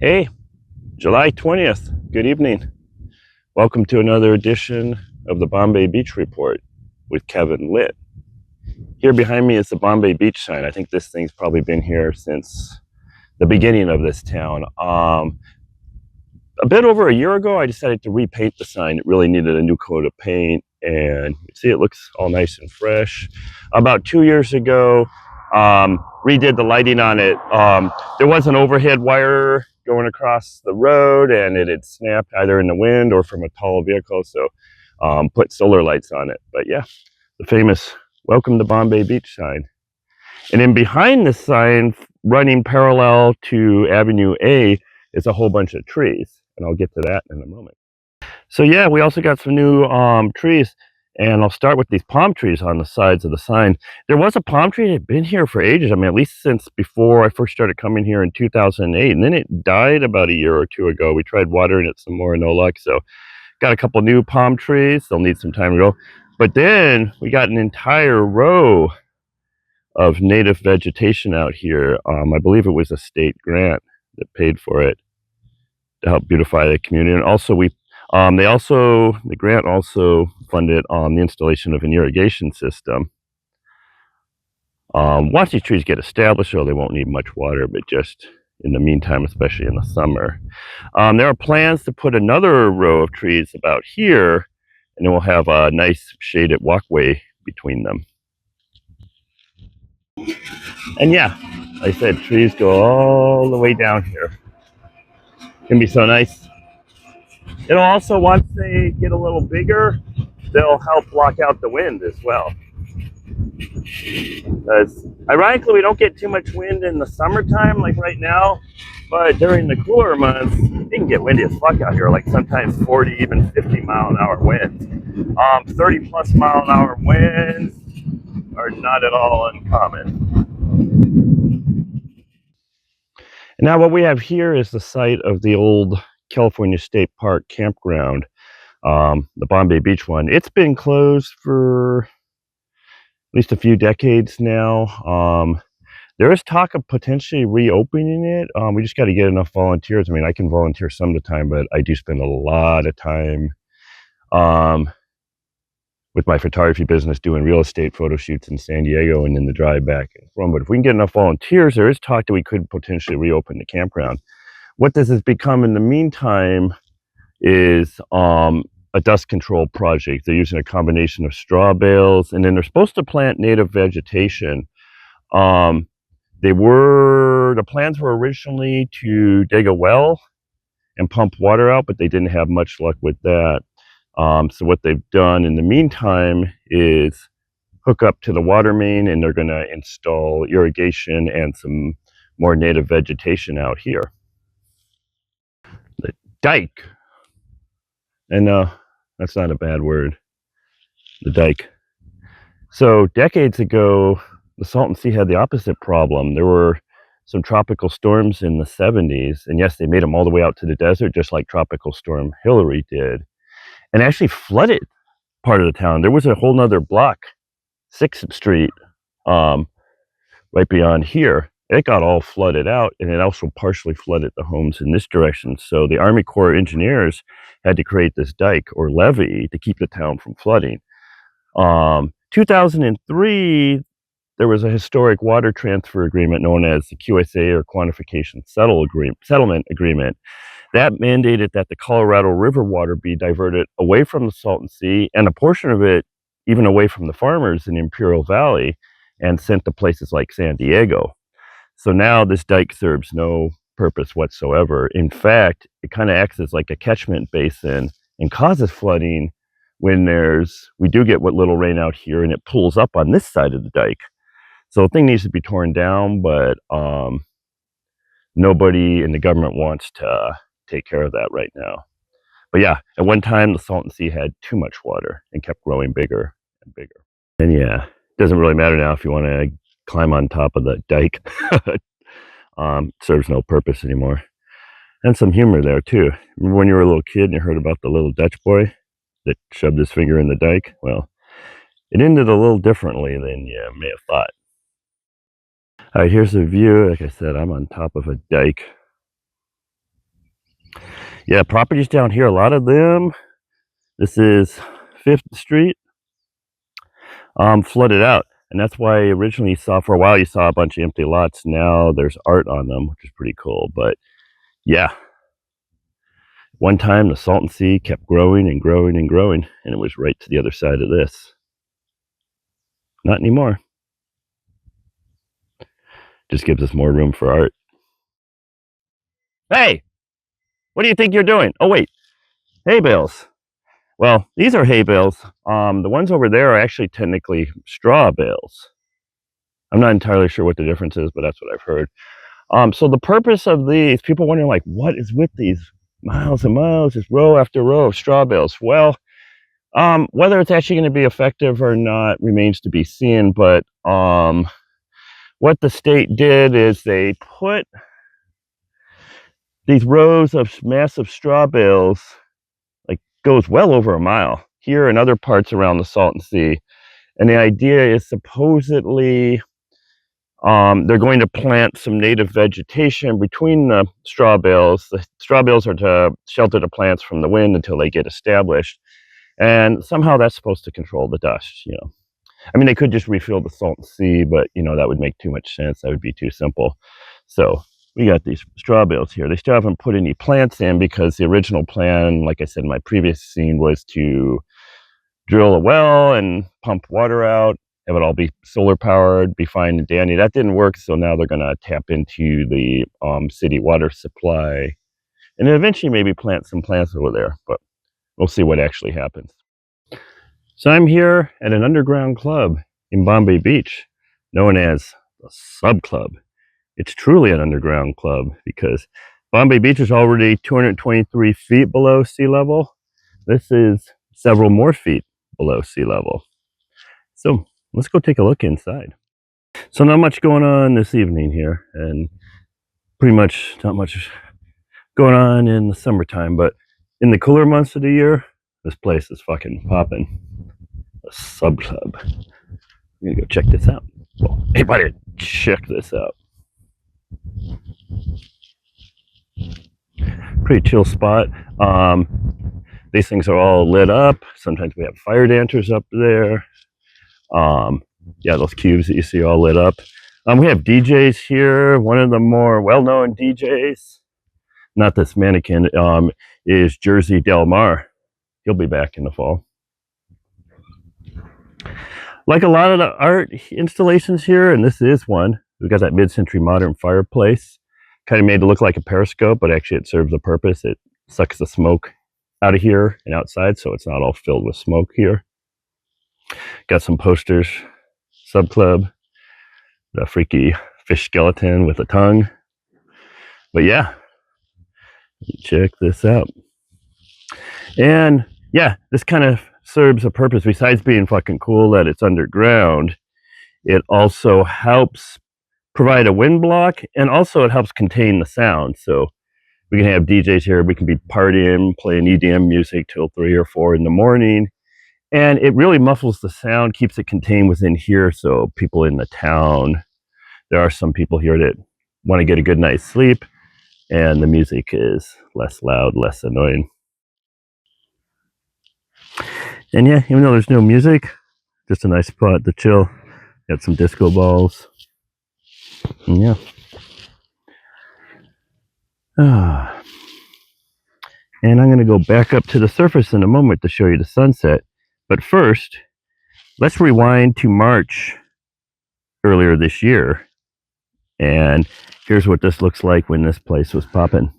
Hey, July 20th. Good evening. Welcome to another edition of the Bombay Beach Report with Kevin LiT. Here behind me is the Bombay Beach sign. I think this thing's probably been here since the beginning of this town. A bit over a year ago, I decided to repaint the sign. It really needed a new coat of paint, and you see it looks all nice and fresh. About 2 years ago, redid the lighting on it. There was an overhead wire going across the road, and it had snapped either in the wind or from a tall vehicle, so put solar lights on it. But yeah, the famous Welcome to Bombay Beach sign. And then behind the sign, running parallel to Avenue A, is a whole bunch of trees, and I'll get to that in a moment. So yeah, we also got some new trees, and I'll start with these palm trees on the sides of the sign. There was a palm tree that had been here for ages. I mean, at least since before I first started coming here in 2008, and then it died about a year or two ago. We tried watering it some more, no luck. So got a couple new palm trees. They'll need some time to grow. But then we got an entire row of native vegetation out here. I believe it was a state grant that paid for it to help beautify the community. And also the grant also funded the installation of an irrigation system. Once these trees get established, so they won't need much water, but just in the meantime, especially in the summer. There are plans to put another row of trees about here, and then we'll have a nice shaded walkway between them. And yeah, like I said, trees go all the way down here. Can be so nice. It'll also, once they get a little bigger, they'll help block out the wind as well. Because ironically, we don't get too much wind in the summertime like right now, but during the cooler months, it can get windy as fuck out here, like sometimes 40, even 50 mile an hour winds. 30 plus mile an hour winds are not at all uncommon. Now what we have here is the site of the old California State Park campground, the Bombay Beach one. It's been closed for at least a few decades now. There is talk of potentially reopening it. We just got to get enough volunteers. I mean, I can volunteer some of the time, but I do spend a lot of time with my photography business doing real estate photo shoots in San Diego and then the drive back and from. But if we can get enough volunteers, there is talk that we could potentially reopen the campground. What this has become in the meantime is a dust control project. They're using a combination of straw bales, and then they're supposed to plant native vegetation. The plans were originally to dig a well and pump water out, but they didn't have much luck with that. So what they've done in the meantime is hook up to the water main, and they're going to install irrigation and some more native vegetation out here. The dike. And that's not a bad word. The dike. So decades ago, the Salton Sea had the opposite problem. There were some tropical storms in the 70s, and yes, they made them all the way out to the desert, just like Tropical Storm Hillary did, and actually flooded part of the town. There was a whole nother block, 6th Street, right beyond here. It got all flooded out, and it also partially flooded the homes in this direction. So the Army Corps of Engineers had to create this dike or levee to keep the town from flooding. 2003, there was a historic water transfer agreement known as the QSA, or Quantification Settlement Agreement. That mandated that the Colorado River water be diverted away from the Salton Sea, and a portion of it even away from the farmers in the Imperial Valley, and sent to places like San Diego. So now this dike serves no purpose whatsoever. In fact, it kind of acts as like a catchment basin and causes flooding when we do get what little rain out here, and it pulls up on this side of the dike. So the thing needs to be torn down, but nobody in the government wants to take care of that right now. But yeah, at one time the Salton Sea had too much water and kept growing bigger and bigger. And yeah, it doesn't really matter now if you want to climb on top of the dike. Serves no purpose anymore. And some humor there too. Remember when you were a little kid and you heard about the little Dutch boy that shoved his finger in the dike? Well, it ended a little differently than you may have thought. All right, here's the view. Like I said, I'm on top of a dike. Yeah, properties down here, a lot of them. This is 5th Street, flooded out. And that's why originally you saw, for a while, you saw a bunch of empty lots. Now there's art on them, which is pretty cool. But yeah, one time the Salton Sea kept growing and growing and growing, and it was right to the other side of this. Not anymore. Just gives us more room for art. Hey, what do you think you're doing? Oh, wait, hay bales. Well, these are hay bales. The ones over there are actually technically straw bales. I'm not entirely sure what the difference is, but that's what I've heard. So the purpose of these, people wondering like, what is with these miles and miles, just row after row of straw bales? Well, whether it's actually going to be effective or not remains to be seen. But what the state did is they put these rows of massive straw bales, like goes well over a mile here and other parts around the Salton Sea. And the idea is supposedly they're going to plant some native vegetation between the straw bales. The straw bales are to shelter the plants from the wind until they get established. And somehow that's supposed to control the dust, you know. I mean, they could just refill the Salton Sea, but, you know, that would make too much sense. That would be too simple. So we got these straw bales here. They still haven't put any plants in because the original plan, like I said in my previous scene, was to drill a well and pump water out, have it all be solar powered, be fine and dandy. That didn't work, so now they're going to tap into the city water supply and then eventually maybe plant some plants over there, but we'll see what actually happens. So I'm here at an underground club in Bombay Beach known as the Sub Club. It's truly an underground club because Bombay Beach is already 223 feet below sea level. This is several more feet below sea level. So let's go take a look inside. So not much going on this evening here, and pretty much not much going on in the summertime, but in the cooler months of the year, this place is fucking popping. The Sub Club. I'm gonna go check this out. Well, anybody check this out. Pretty chill spot. These things are all lit up. Sometimes we have fire dancers up there. Yeah, those cubes that you see all lit up. We have DJs here. One of the more well-known DJs, not this mannequin, is Jersey Del Mar. He'll be back in the fall. Like a lot of the art installations here, and this is one, we've got that mid-century modern fireplace. Kind of made to look like a periscope, but actually it serves a purpose. It sucks the smoke out of here and outside, so it's not all filled with smoke here. Got some posters. Sub Club, the freaky fish skeleton with a tongue. But yeah, check this out. And yeah, this kind of serves a purpose. Besides being fucking cool that it's underground, it also helps provide a wind block, and also it helps contain the sound. So we can have DJs here, we can be partying, playing EDM music till 3 or 4 in the morning. And it really muffles the sound, keeps it contained within here, so people in the town, there are some people here that want to get a good night's sleep, and the music is less loud, less annoying. And yeah, even though there's no music, just a nice spot to chill. Got some disco balls. And yeah. And I'm going to go back up to the surface in a moment to show you the sunset. But first, let's rewind to March earlier this year. And here's what this looks like when this place was popping.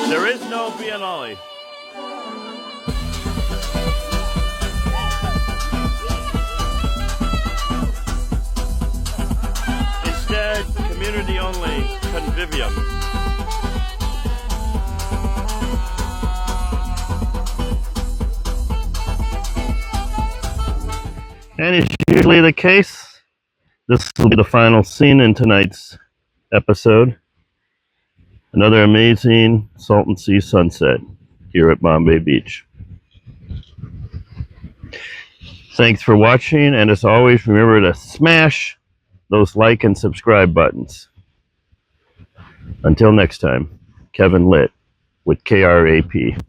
There is no Biennale. Instead, community-only convivium. And as usually the case, this will be the final scene in tonight's episode. Another amazing Salton Sea sunset here at Bombay Beach. Thanks for watching, and as always, remember to smash those like and subscribe buttons. Until next time, Kevin LiT with KRAP.